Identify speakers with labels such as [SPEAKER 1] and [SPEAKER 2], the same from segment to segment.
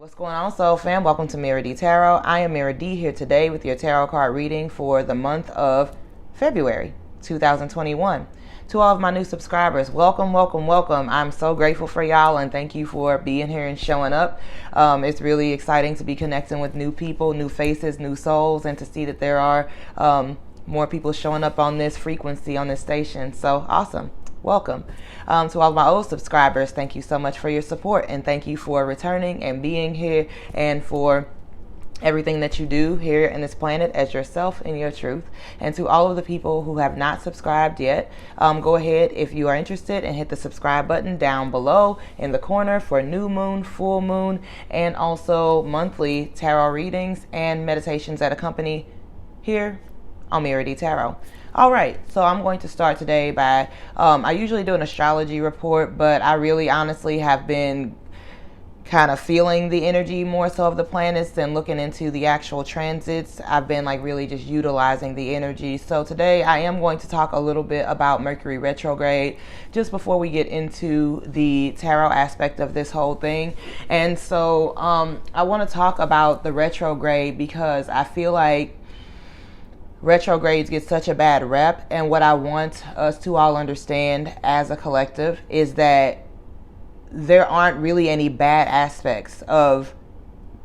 [SPEAKER 1] What's going on, Soul Fam? Welcome to Mira D Tarot. I am Mira D here today with your tarot card reading for the month of February 2021. To all of my new subscribers, welcome, welcome, welcome. I'm so grateful for y'all and thank you for being here and showing up. It's really exciting to be connecting with new people, new faces, new souls, and to see that there are more people showing up on this frequency, on this station. So awesome. Welcome. To all of my old subscribers, thank you so much for your support and thank you for returning and being here and for everything that you do here in this planet as yourself and your truth. And to all of the people who have not subscribed yet, go ahead if you are interested and hit the subscribe button down below in the corner for new moon, full moon, and also monthly tarot readings and meditations that accompany here on Mira D Tarot. All right, so I'm going to start today by, I usually do an astrology report, but I really honestly have been kind of feeling the energy more so of the planets than looking into the actual transits. I've been like really just utilizing the energy. So today I am going to talk a little bit about Mercury Retrograde just before we get into the tarot aspect of this whole thing. And so I want to talk about the retrograde because I feel like retrogrades get such a bad rep, and what I want us to all understand as a collective is that there aren't really any bad aspects of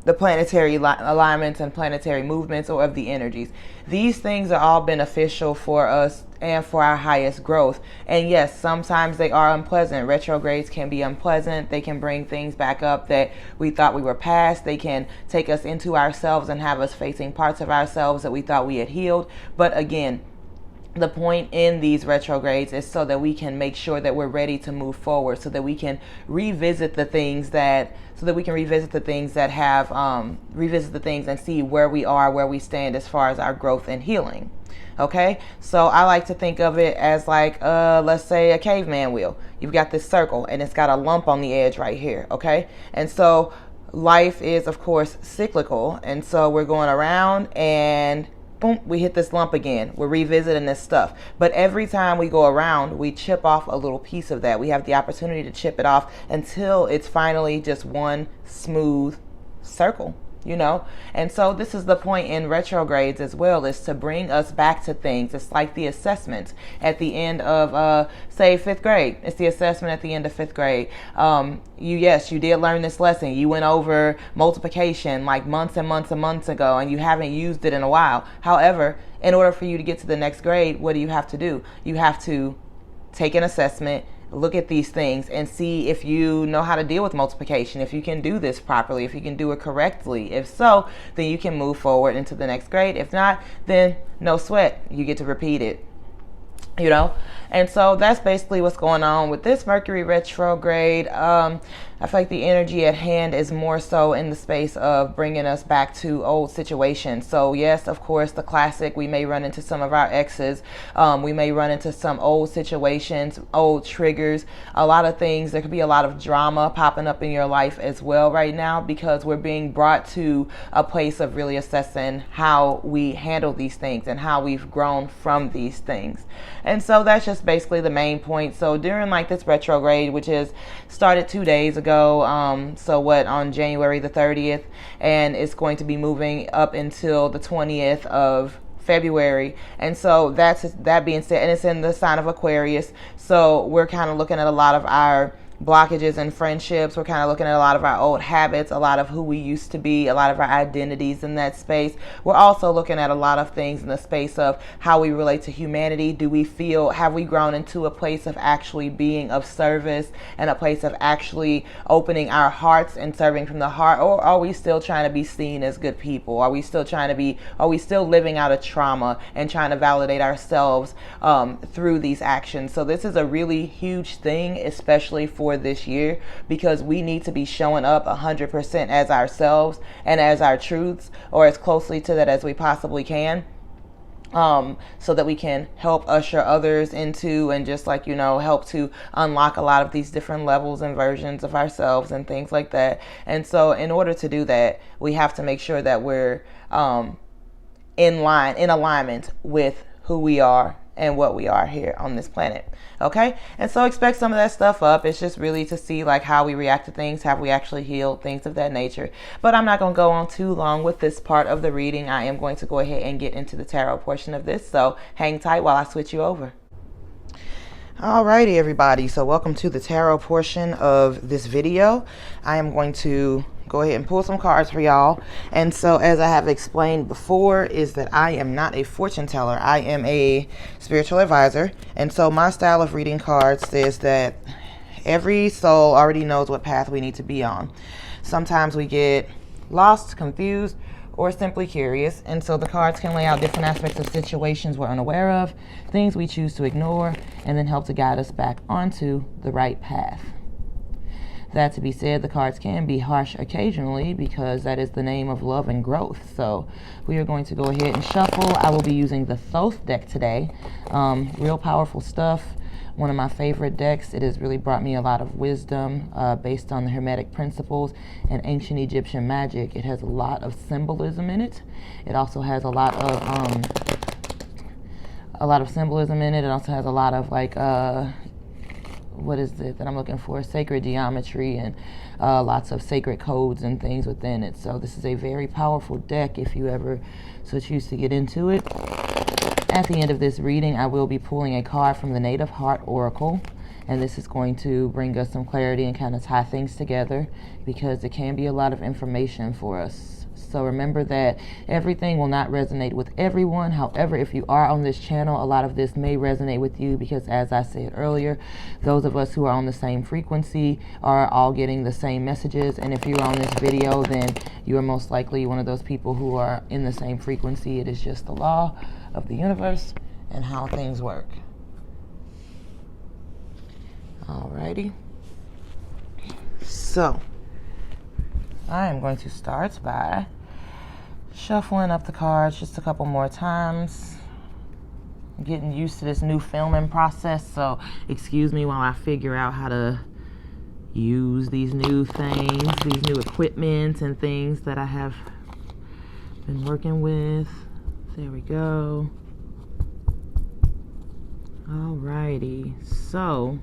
[SPEAKER 1] the planetary alignments and planetary movements or of the energies. These things are all beneficial for us and for our highest growth. And yes, sometimes they are unpleasant. Retrogrades can be unpleasant. They can bring things back up that we thought we were past. They can take us into ourselves and have us facing parts of ourselves that we thought we had healed. But again, the point in these retrogrades is so that we can make sure that we're ready to move forward, so that we can revisit the things that have revisit the things and see where we are, where we stand as far as our growth and healing. Okay, so I like to think of it as like let's say a caveman wheel. You've got this circle and it's got a lump on the edge right here. Okay, and so life is of course cyclical, and so we're going around and boom, we hit this lump again. We're revisiting this stuff. But every time we go around, we chip off a little piece of that. We have the opportunity to chip it off until it's finally just one smooth circle, you know? And so this is the point in retrogrades as well, is to bring us back to things. It's like the assessment at the end of, say, 5th grade. It's the assessment at the end of 5th grade. You did learn this lesson. You went over multiplication like months and months and months ago, and you haven't used it in a while. However, in order for you to get to the next grade, what do you have to do? You have to take an assessment, look at these things and see if you know how to deal with multiplication, if you can do this properly, if you can do it correctly. If so, then you can move forward into the next grade. If not, then no sweat. You get to repeat it, you know? And so that's basically what's going on with this Mercury retrograde. I feel like the energy at hand is more so in the space of bringing us back to old situations. So yes, of course, the classic, we may run into some of our exes. We may run into some old situations, old triggers, a lot of things. There could be a lot of drama popping up in your life as well right now, because we're being brought to a place of really assessing how we handle these things and how we've grown from these things. And so that's just basically the main point. So during like this retrograde, which is started 2 days ago, on January the 30th, and it's going to be moving up until the 20th of February. And so that being said, and it's in the sign of Aquarius, so we're kind of looking at a lot of our blockages and friendships. We're kind of looking at a lot of our old habits, a lot of who we used to be, a lot of our identities in that space. We're also looking at a lot of things in the space of how we relate to humanity. Have we grown into a place of actually being of service and a place of actually opening our hearts and serving from the heart? Or are we still trying to be seen as good people? Are we still living out of trauma and trying to validate ourselves through these actions? So this is a really huge thing, especially for this year, because we need to be showing up 100% as ourselves and as our truths, or as closely to that as we possibly can, so that we can help usher others into and just like, help to unlock a lot of these different levels and versions of ourselves and things like that. And so in order to do that, we have to make sure that we're in alignment with who we are and what we are here on this planet. Okay, and so expect some of that stuff up. It's just really to see like how we react to things, have we actually healed, things of that nature. But I'm not going to go on too long with this part of the reading. I am going to go ahead and get into the tarot portion of this, so hang tight while I switch you over. Alrighty, everybody, so welcome to the tarot portion of this video. I am going to go ahead and pull some cards for y'all. And so, as I have explained before, is that I am not a fortune teller. I am a spiritual advisor. And so my style of reading cards says that every soul already knows what path we need to be on. Sometimes we get lost, confused, or simply curious. And so the cards can lay out different aspects of situations we're unaware of, things we choose to ignore, and then help to guide us back onto the right path. That to be said, the cards can be harsh occasionally because that is the name of love and growth. So we are going to go ahead and shuffle. I will be using the Thoth deck today. Real powerful stuff. One of my favorite decks. It has really brought me a lot of wisdom based on the Hermetic principles and ancient Egyptian magic. It has a lot of symbolism in it. It also has a lot of symbolism in it. It also has a lot of like what is it that I'm looking for? Sacred geometry and lots of sacred codes and things within it. So this is a very powerful deck if you ever so choose to get into it. At the end of this reading, I will be pulling a card from the Native Heart Oracle. And this is going to bring us some clarity and kind of tie things together because it can be a lot of information for us. So remember that everything will not resonate with everyone. However, if you are on this channel, a lot of this may resonate with you because, as I said earlier, those of us who are on the same frequency are all getting the same messages. And if you're on this video, then you are most likely one of those people who are in the same frequency. It is just the law of the universe and how things work. Alrighty. So I am going to start by shuffling up the cards just a couple more times. I'm getting used to this new filming process, so excuse me while I figure out how to use these new things, these new equipment and things that I have been working with. There we go. Alrighty, so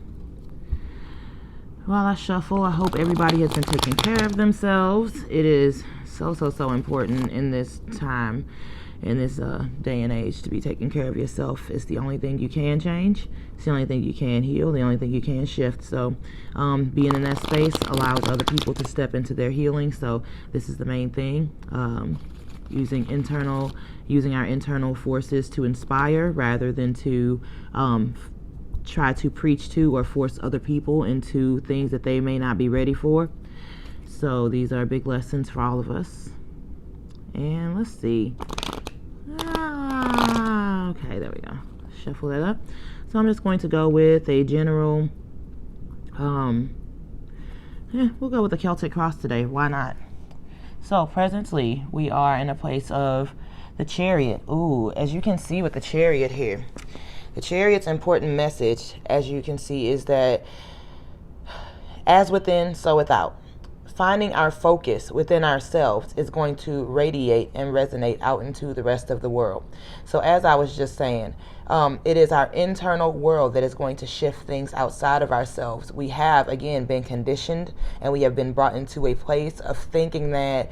[SPEAKER 1] while I shuffle, I hope everybody has been taking care of themselves. It is so important in this time, in this day and age, to be taking care of yourself. It's the only thing you can change. It's the only thing you can heal, the only thing you can shift. So being in that space allows other people to step into their healing. So this is the main thing. Using our internal forces to inspire rather than to try to preach to or force other people into things that they may not be ready for. So these are big lessons for all of us. And let's see. Okay, there we go. Shuffle that up. So I'm just going to go with a general, we'll go with the Celtic cross today. Why not? So presently, we are in a place of the Chariot. Ooh, as you can see with the Chariot here, the Chariot's important message, as you can see, is that as within, so without. Finding our focus within ourselves is going to radiate and resonate out into the rest of the world. So as I was just saying, it is our internal world that is going to shift things outside of ourselves. We have, again, been conditioned and we have been brought into a place of thinking that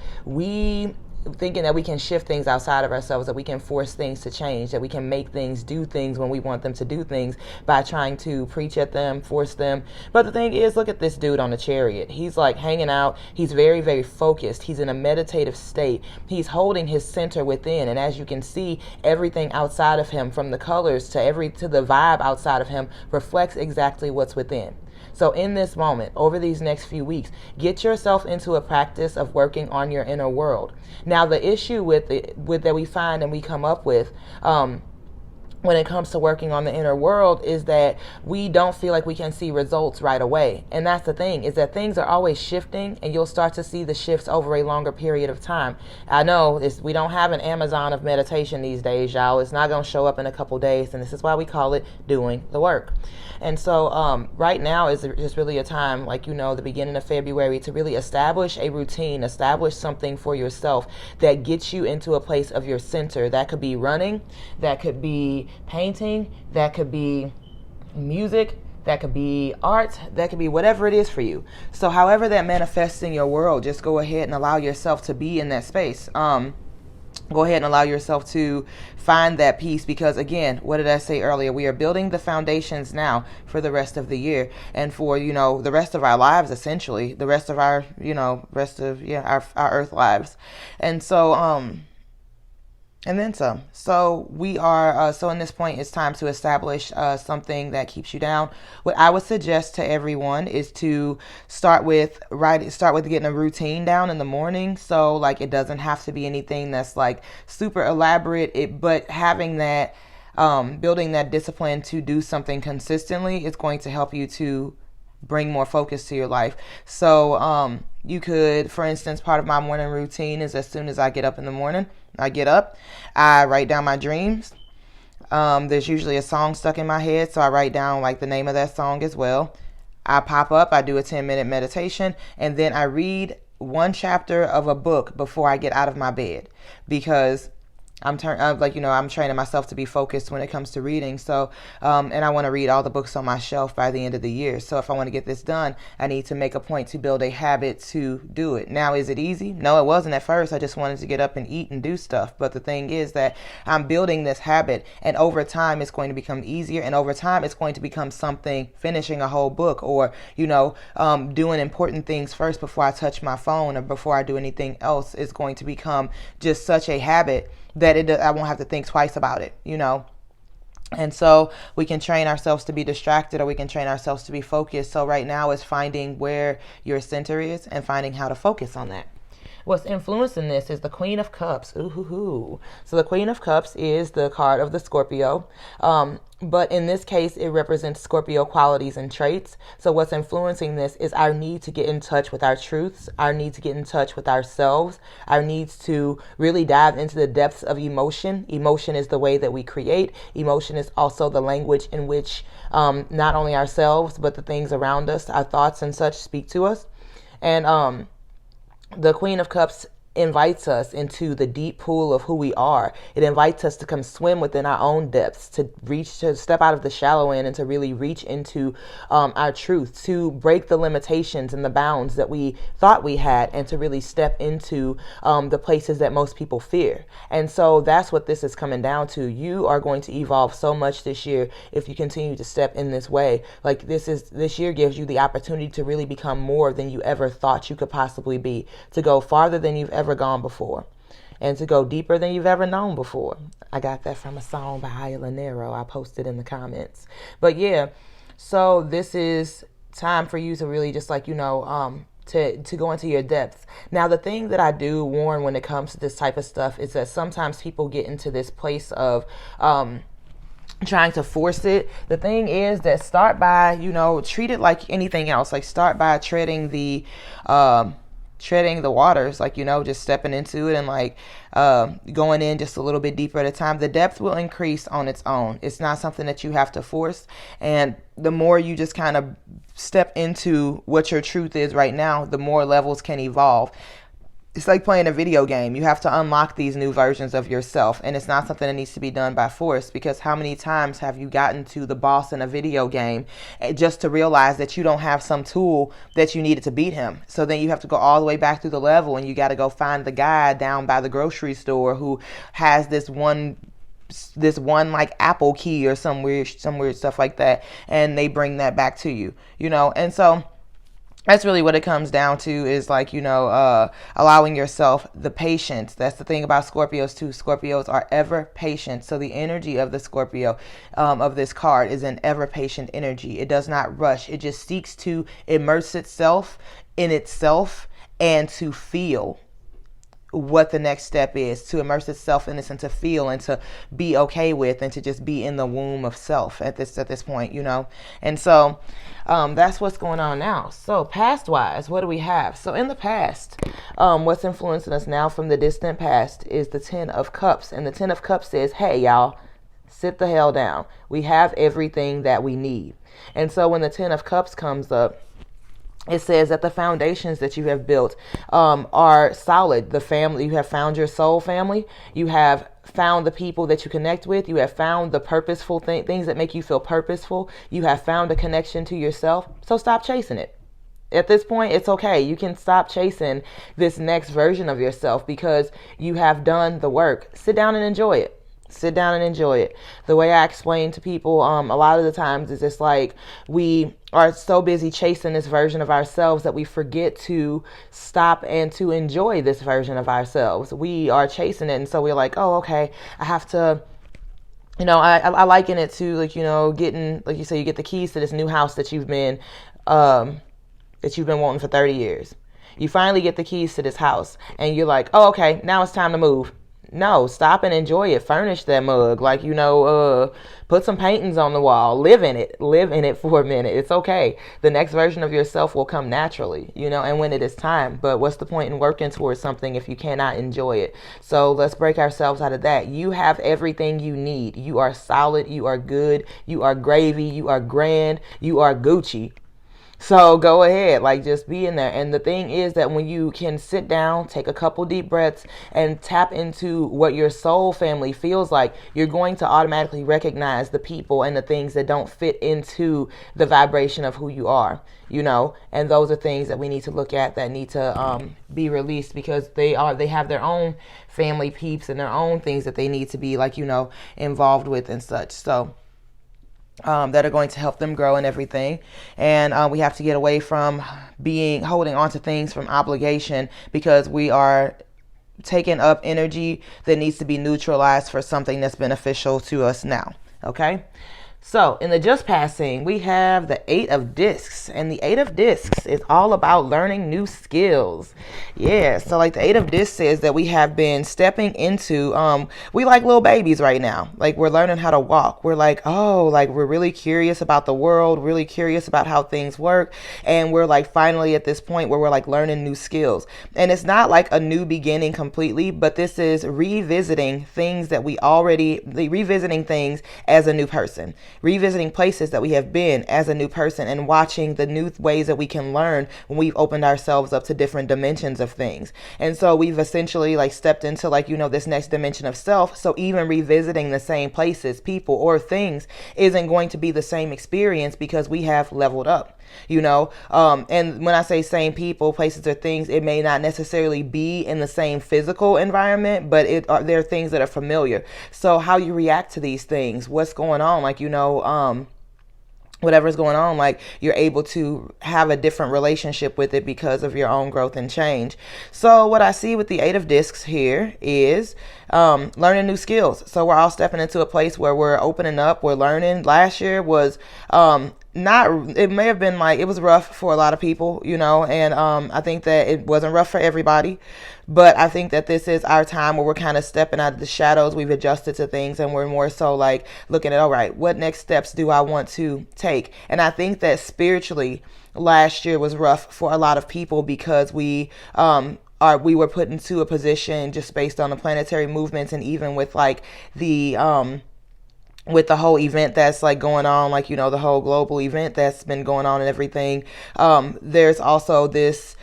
[SPEAKER 1] we can shift things outside of ourselves, that we can force things to change, that we can make things do things when we want them to do things by trying to preach at them, force them. But the thing is, look at this dude on the Chariot. He's like hanging out. He's very, very focused. He's in a meditative state. He's holding his center within. And as you can see, everything outside of him, from the colors to the vibe outside of him, reflects exactly what's within. So in this moment, over these next few weeks, get yourself into a practice of working on your inner world. Now, the issue with that we find and we come up with when it comes to working on the inner world is that we don't feel like we can see results right away. And that's the thing, is that things are always shifting, and you'll start to see the shifts over a longer period of time. I know we don't have an Amazon of meditation these days, y'all. It's not going to show up in a couple days, and this is why we call it doing the work. And so right now is just really a time, like, the beginning of February, to really establish a routine, establish something for yourself that gets you into a place of your center. That could be running, that could be painting, that could be music, that could be art, that could be whatever it is for you. So however that manifests in your world, just go ahead and allow yourself to be in that space. Go ahead and allow yourself to find that peace, because again, what did I say earlier? We are building the foundations now for the rest of the year and for, the rest of our lives, essentially the rest of our, our earth lives. And so, and then some. So we are, so in this point, it's time to establish something that keeps you down. What I would suggest to everyone is to start with getting a routine down in the morning. So like, it doesn't have to be anything that's like super elaborate, but having that, building that discipline to do something consistently is going to help you to bring more focus to your life. So you could, for instance, part of my morning routine is as soon as I get up in the morning, I write down my dreams. There's usually a song stuck in my head, so I write down like the name of that song as well. I pop up, I do a 10-minute meditation, and then I read one chapter of a book before I get out of my bed, because I'm training myself to be focused when it comes to reading. So, and I want to read all the books on my shelf by the end of the year. So if I want to get this done, I need to make a point to build a habit to do it. Now, is it easy? No, it wasn't at first. I just wanted to get up and eat and do stuff. But the thing is that I'm building this habit, and over time it's going to become easier. And over time it's going to become something, finishing a whole book, or, doing important things first before I touch my phone or before I do anything else is going to become just such a habit that I won't have to think twice about it, And so we can train ourselves to be distracted, or we can train ourselves to be focused. So right now is finding where your center is and finding how to focus on that. What's influencing this is the Queen of Cups. Ooh. So the Queen of Cups is the card of the Scorpio. But in this case, it represents Scorpio qualities and traits. So what's influencing this is our need to get in touch with our truths, our need to get in touch with ourselves, our needs to really dive into the depths of emotion. Emotion is the way that we create. Emotion is also the language in which not only ourselves, but the things around us, our thoughts and such, speak to us. And the Queen of Cups invites us into the deep pool of who we are. It invites us to come swim within our own depths, to step out of the shallow end and to really reach into our truth, to break the limitations and the bounds that we thought we had, and to really step into the places that most people fear. And so that's what this is coming down to. You are going to evolve so much this year if you continue to step in this way. Like this year gives you the opportunity to really become more than you ever thought you could possibly be, to go farther than you've ever gone before, and to go deeper than you've ever known before. I got that from a song by Ayla Nero. I posted in the comments. But yeah, so this is time for you to really just to go into your depths. Now, the thing that I do warn when it comes to this type of stuff is that sometimes people get into this place of trying to force it. The thing is that start by, treat it like anything else. Like start by treading the waters, just stepping into it and going in just a little bit deeper at a time. The depth will increase on its own. It's not something that you have to force. And the more you just kind of step into what your truth is right now, the more levels can evolve. It's like playing a video game. You have to unlock these new versions of yourself, and it's not something that needs to be done by force, because how many times have you gotten to the boss in a video game just to realize that you don't have some tool that you needed to beat him? So then you have to go all the way back through the level, and you got to go find the guy down by the grocery store who has this one like Apple key or some weird stuff like that, and they bring that back to you, and so that's really what it comes down to, is allowing yourself the patience. That's the thing about Scorpios too. Scorpios are ever patient. So the energy of the Scorpio, of this card, is an ever patient energy. It does not rush. It just seeks to immerse itself in itself and to feel what the next step is, to immerse itself in this and to feel and to be okay with and to just be in the womb of self at this point, And so that's what's going on now. So past wise, what do we have? So in the past, what's influencing us now from the distant past is the 10 of Cups. And the 10 of Cups says, hey, y'all, sit the hell down. We have everything that we need. And so when the 10 of Cups comes up, it says that the foundations that you have built are solid. The family, you have found your soul family. You have found the people that you connect with. You have found the purposeful things that make you feel purposeful. You have found a connection to yourself. So stop chasing it. At this point, it's okay. You can stop chasing this next version of yourself because you have done the work. Sit down and enjoy it. Sit down and enjoy it. The way I explain to people a lot of the times is it's like we are so busy chasing this version of ourselves that we forget to stop and to enjoy this version of ourselves. We are chasing it, and so we're like, oh, okay, I have to, I liken it to, like, getting, like you say, you get the keys to this new house that you've been wanting for 30 years. You finally get the keys to this house and you're like, oh, okay, now it's time to move. No, stop and enjoy it. Furnish that mug. Like, put some paintings on the wall. Live in it. Live in it for a minute. It's okay. The next version of yourself will come naturally, and when it is time. But what's the point in working towards something if you cannot enjoy it? So let's break ourselves out of that. You have everything you need. You are solid. You are good. You are gravy. You are grand. You are Gucci. So go ahead, like, just be in there. And the thing is that when you can sit down, take a couple deep breaths, and tap into what your soul family feels like, you're going to automatically recognize the people and the things that don't fit into the vibration of who you are, and those are things that we need to look at, that need to be released, because they have their own family peeps and their own things that they need to be, like, involved with and such. So that are going to help them grow and everything. And we have to get away from holding on to things from obligation, because we are taking up energy that needs to be neutralized for something that's beneficial to us now. Okay. So in the just passing, we have the 8 of discs, and the 8 of discs is all about learning new skills. Yeah. So like the 8 of discs says that we have been stepping into, we like little babies right now. Like, we're learning how to walk. We're like, we're really curious about the world, really curious about how things work. And we're like finally at this point where we're like learning new skills. And it's not like a new beginning completely, but this is revisiting things that revisiting things as a new person. Revisiting places that we have been as a new person, and watching the new ways that we can learn when we've opened ourselves up to different dimensions of things. And so we've essentially like stepped into this next dimension of self. So even revisiting the same places, people, or things isn't going to be the same experience, because we have leveled up. And when I say same people, places, or things, it may not necessarily be in the same physical environment, but there are things that are familiar. So how you react to these things, what's going on, whatever's going on, like, you're able to have a different relationship with it because of your own growth and change. So what I see with the 8 of discs here is learning new skills. So we're all stepping into a place where we're opening up, we're learning. Last year was it may have been like, it was rough for a lot of people, and I think that it wasn't rough for everybody. But I think that this is our time where we're kind of stepping out of the shadows. We've adjusted to things, and we're more so like looking at, all right, what next steps do I want to take? And I think that spiritually, last year was rough for a lot of people, because we were put into a position just based on the planetary movements, and even with like with the whole event that's like going on, like, the whole global event that's been going on and everything. There's also this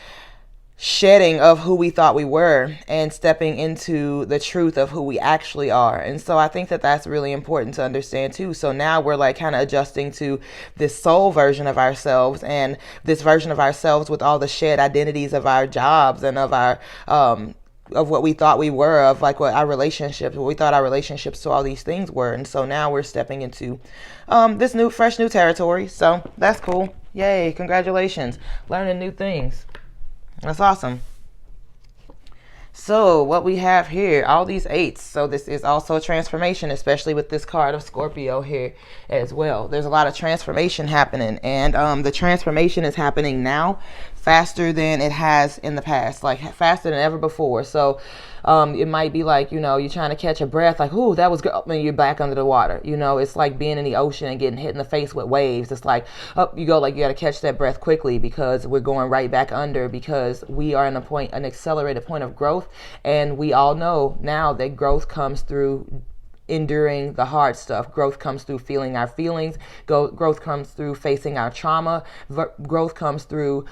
[SPEAKER 1] shedding of who we thought we were and stepping into the truth of who we actually are. And so I think that that's really important to understand too. So now we're like kind of adjusting to this soul version of ourselves, and this version of ourselves with all the shed identities of our jobs and of our of what we thought we were, of like what we thought our relationships to all these things were. And so now we're stepping into this fresh new territory. So that's cool. Yay, congratulations. Learning new things. That's awesome. So what we have here, all these 8s. So this is also a transformation, especially with this card of Scorpio here as well. There's a lot of transformation happening, and the transformation is happening now faster than it has in the past, like faster than ever before. So it might be like, you're trying to catch a breath, like, ooh, that was good, and you're back under the water. It's like being in the ocean and getting hit in the face with waves. It's like, you got to catch that breath quickly, because we're going right back under, because we are in an accelerated point of growth. And we all know now that growth comes through enduring the hard stuff. Growth comes through feeling our feelings. Growth comes through facing our trauma. Growth comes through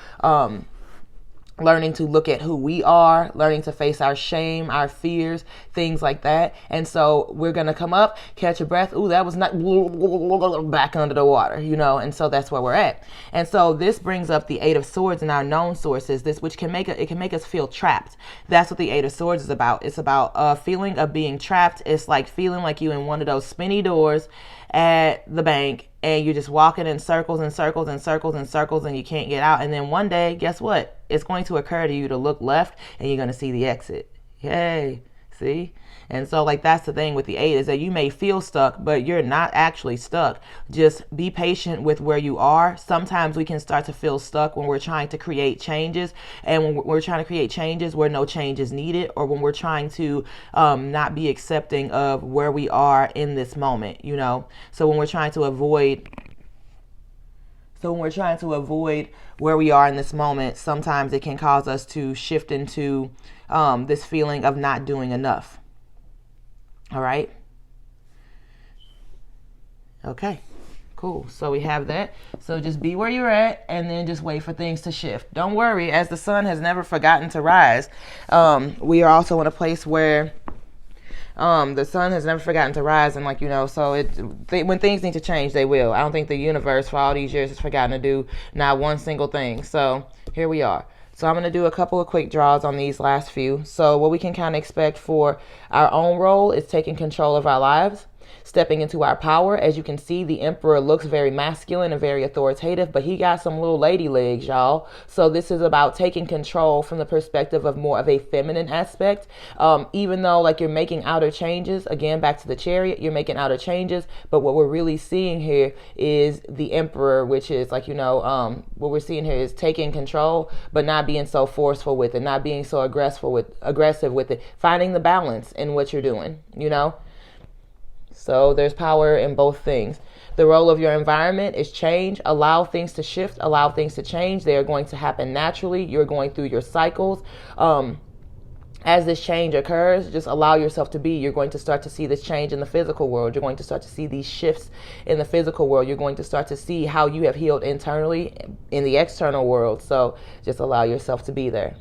[SPEAKER 1] learning to look at who we are, learning to face our shame, our fears, things like that. And so we're going to come up, catch a breath. Ooh, that was not back under the water, you know, and so that's where we're at. And so this brings up the Eight of Swords in our known sources, this which can make it can make us feel trapped. That's what the Eight of Swords is about. It's about a feeling of being trapped. It's like feeling like you in one of those spinny doors at the bank, and you're just walking in circles and circles and circles and circles, and you can't get out. And then one day, guess what? It's going to occur to you to look left, and you're going to see the exit. Yay. See? And so like that's the thing with the 8 is that you may feel stuck, but you're not actually stuck. Just be patient with where you are. Sometimes we can start to feel stuck when we're trying to create changes, and when we're trying to create changes where no change is needed, or when we're trying to not be accepting of where we are in this moment, you know. So when we're trying to avoid where we are in this moment, sometimes it can cause us to shift into this feeling of not doing enough. All right. Okay, cool. So we have that. So just be where you're at, and then just wait for things to shift. Don't worry, as the sun has never forgotten to rise. We are also in a place where the sun has never forgotten to rise, and like, you know, so when things need to change, they will. I don't think the universe for all these years has forgotten to do not one single thing. So here we are. So I'm going to do a couple of quick draws on these last few. So what we can kind of expect for our own role is taking control of our lives, stepping into our power. As you can see, the Emperor looks very masculine and very authoritative, but he got some little lady legs, y'all. So this is about taking control from the perspective of more of a feminine aspect. Even though like you're making outer changes, again, back to the Chariot, you're making outer changes, but what we're really seeing here is the Emperor, which is like, you know, what we're seeing here is taking control, but not being so forceful with it, not being so aggressive with it, finding the balance in what you're doing, you know. So there's power in both things. The role of your environment is change. Allow things to shift. Allow things to change. They are going to happen naturally. You're going through your cycles. As this change occurs, just allow yourself to be. You're going to start to see this change in the physical world. You're going to start to see these shifts in the physical world. You're going to start to see how you have healed internally in the external world. So just allow yourself to be there.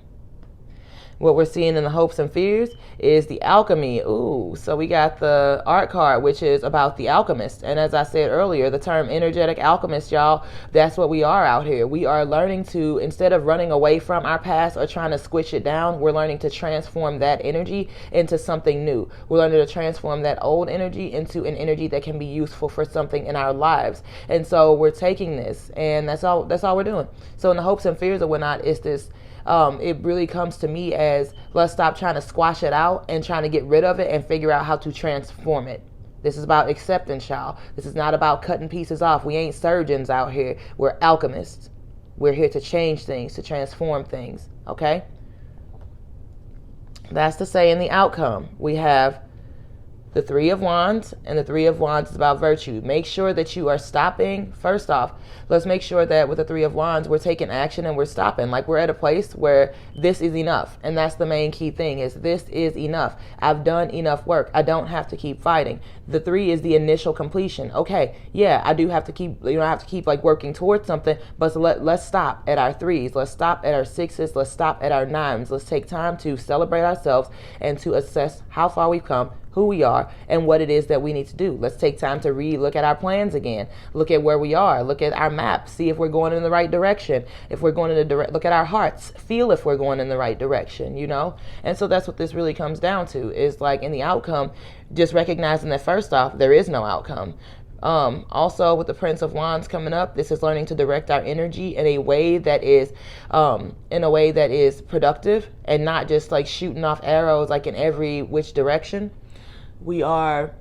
[SPEAKER 1] What we're seeing in the hopes and fears is the alchemy. Ooh, so we got the art card, which is about the alchemist. And as I said earlier, the term energetic alchemist, y'all, that's what we are out here. We are learning to, instead of running away from our past or trying to squish it down, we're learning to transform that energy into something new. We're learning to transform that old energy into an energy that can be useful for something in our lives. And so we're taking this, and that's all we're doing. So in the hopes and fears or whatnot, it's this, it really comes to me as let's stop trying to squash it out and trying to get rid of it and figure out how to transform it. This is about acceptance, y'all. This is not about cutting pieces off. We ain't surgeons out here. We're alchemists. We're here to change things, to transform things, okay? That's to say in the outcome, we have the Three of Wands, and the Three of Wands is about virtue. Make sure that you are stopping. First off, let's make sure that with the Three of Wands, we're taking action and we're stopping. Like we're at a place where this is enough. And that's the main key thing is this is enough. I've done enough work. I don't have to keep fighting. The 3 is the initial completion. Okay, yeah, I do have to keep, I have to keep like working towards something, but so let's stop at our 3s. Let's stop at our 6s. Let's stop at our 9s. Let's take time to celebrate ourselves and to assess how far we've come, who we are, and what it is that we need to do. Let's take time to look at our plans again. Look at where we are. Look at our map. See if we're going in the right direction. If we're going in the look at our hearts. Feel if we're going in the right direction, you know? And so that's what this really comes down to is like in the outcome, just recognizing that first off, there is no outcome. Also with the Prince of Wands coming up, this is learning to direct our energy in a way that is productive and not just like shooting off arrows like in every which direction. We are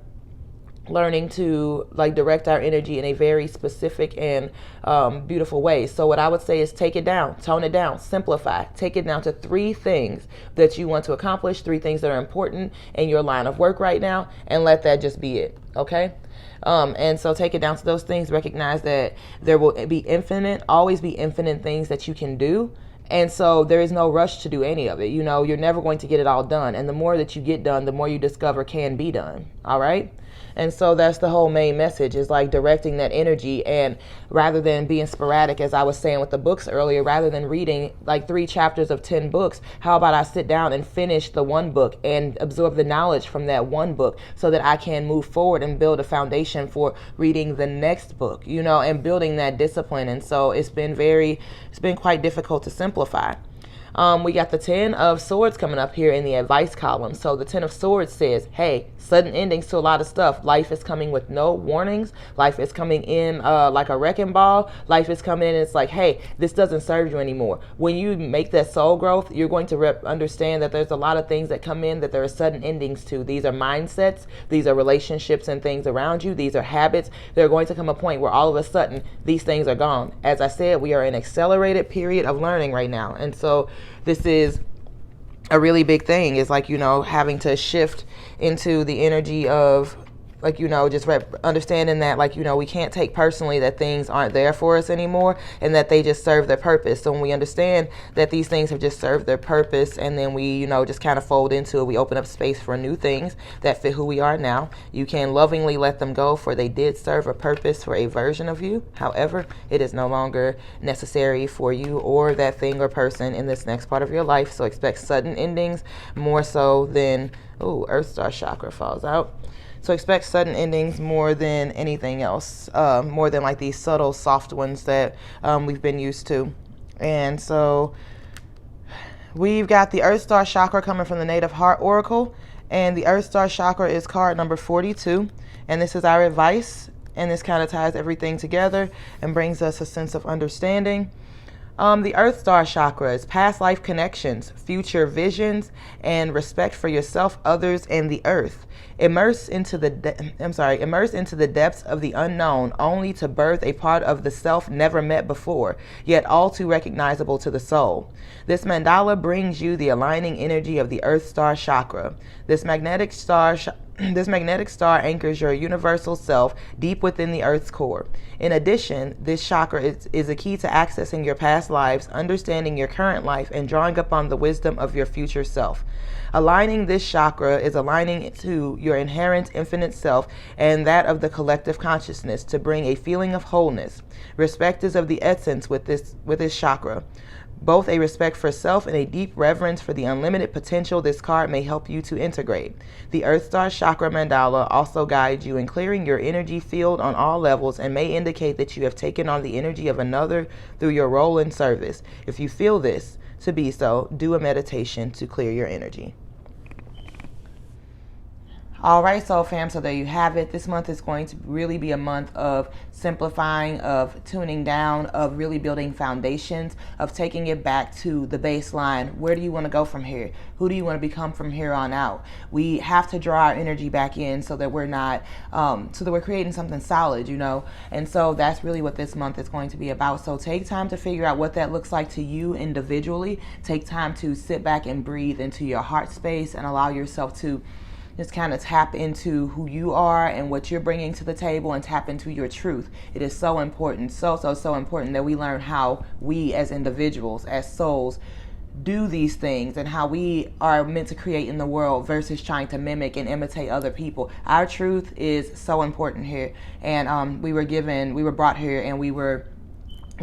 [SPEAKER 1] learning to like direct our energy in a very specific and beautiful way. So what I would say is take it down, tone it down, simplify, take it down to 3 things that you want to accomplish, 3 things that are important in your line of work right now, and let that just be it. Okay. And so take it down to those things. Recognize that there will be always be infinite things that you can do. And so there is no rush to do any of it. You know, you're never going to get it all done. And the more that you get done, the more you discover can be done. All right. And so that's the whole main message, is like directing that energy. And rather than being sporadic, as I was saying with the books earlier, rather than reading like 3 chapters of 10 books, how about I sit down and finish the one book and absorb the knowledge from that one book so that I can move forward and build a foundation for reading the next book, you know, and building that discipline. And so it's been quite difficult to simplify. We got the 10 of Swords coming up here in the advice column. So the 10 of Swords says, hey, sudden endings to a lot of stuff. Life is coming with no warnings. Life is coming in like a wrecking ball. Life is coming in and it's like, hey, this doesn't serve you anymore. When you make that soul growth, you're going to understand that there's a lot of things that come in that there are sudden endings to. These are mindsets. These are relationships and things around you. These are habits. They're going to come a point where all of a sudden these things are gone. As I said, we are in an accelerated period of learning right now. And so this is a really big thing, is like, you know, having to shift into the energy of, like, you know, just understanding that, like, you know, we can't take personally that things aren't there for us anymore and that they just serve their purpose. So when we understand that these things have just served their purpose, and then we, you know, just kind of fold into it, we open up space for new things that fit who we are now. You can lovingly let them go, for they did serve a purpose for a version of you. However, it is no longer necessary for you or that thing or person in this next part of your life. So expect sudden endings more so than, Earth Star chakra falls out. So expect sudden endings more than anything else, more than like these subtle, soft ones that we've been used to. And so we've got the Earth Star chakra coming from the Native Heart Oracle. And the Earth Star chakra is card number 42. And this is our advice. And this kind of ties everything together and brings us a sense of understanding. The Earth Star chakra is past life connections, future visions, and respect for yourself, others, and the earth. Immerse into the depths of the unknown, only to birth a part of the self never met before, yet all too recognizable to the soul. This mandala brings you the aligning energy of the Earth Star chakra. This magnetic star anchors your universal self deep within the Earth's core. In addition, this chakra is a key to accessing your past lives, understanding your current life, and drawing upon the wisdom of your future self. Aligning this chakra is aligning to your inherent infinite self and that of the collective consciousness to bring a feeling of wholeness. Respect is of the essence with this chakra. Both a respect for self and a deep reverence for the unlimited potential this card may help you to integrate. The Earth Star Chakra Mandala also guides you in clearing your energy field on all levels and may indicate that you have taken on the energy of another through your role in service. If you feel this to be so, do a meditation to clear your energy. All right, so fam, so there you have it. This month is going to really be a month of simplifying, of tuning down, of really building foundations, of taking it back to the baseline. Where do you want to go from here? Who do you want to become from here on out? We have to draw our energy back in so that we're not, so that we're creating something solid, you know? And so that's really what this month is going to be about. So take time to figure out what that looks like to you individually. Take time to sit back and breathe into your heart space and allow yourself to just kind of tap into who you are and what you're bringing to the table and tap into your truth. It is so important, so important that we learn how we as individuals, as souls, do these things and how we are meant to create in the world versus trying to mimic and imitate other people. Our truth is so important here. And we were brought here and we were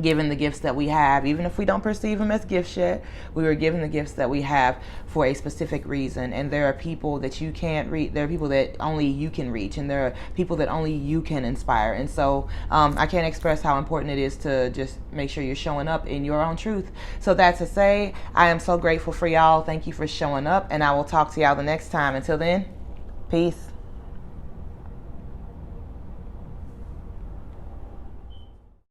[SPEAKER 1] given the gifts that we have, even if we don't perceive them as gifts yet. We were given the gifts that we have for a specific reason, and there are people that you can't reach. There are people that only you can reach, and there are people that only you can inspire. And so I can't express how important it is to just make sure you're showing up in your own truth. So that's to say, I am so grateful for y'all. Thank you for showing up, and I will talk to y'all the next time. Until then, peace.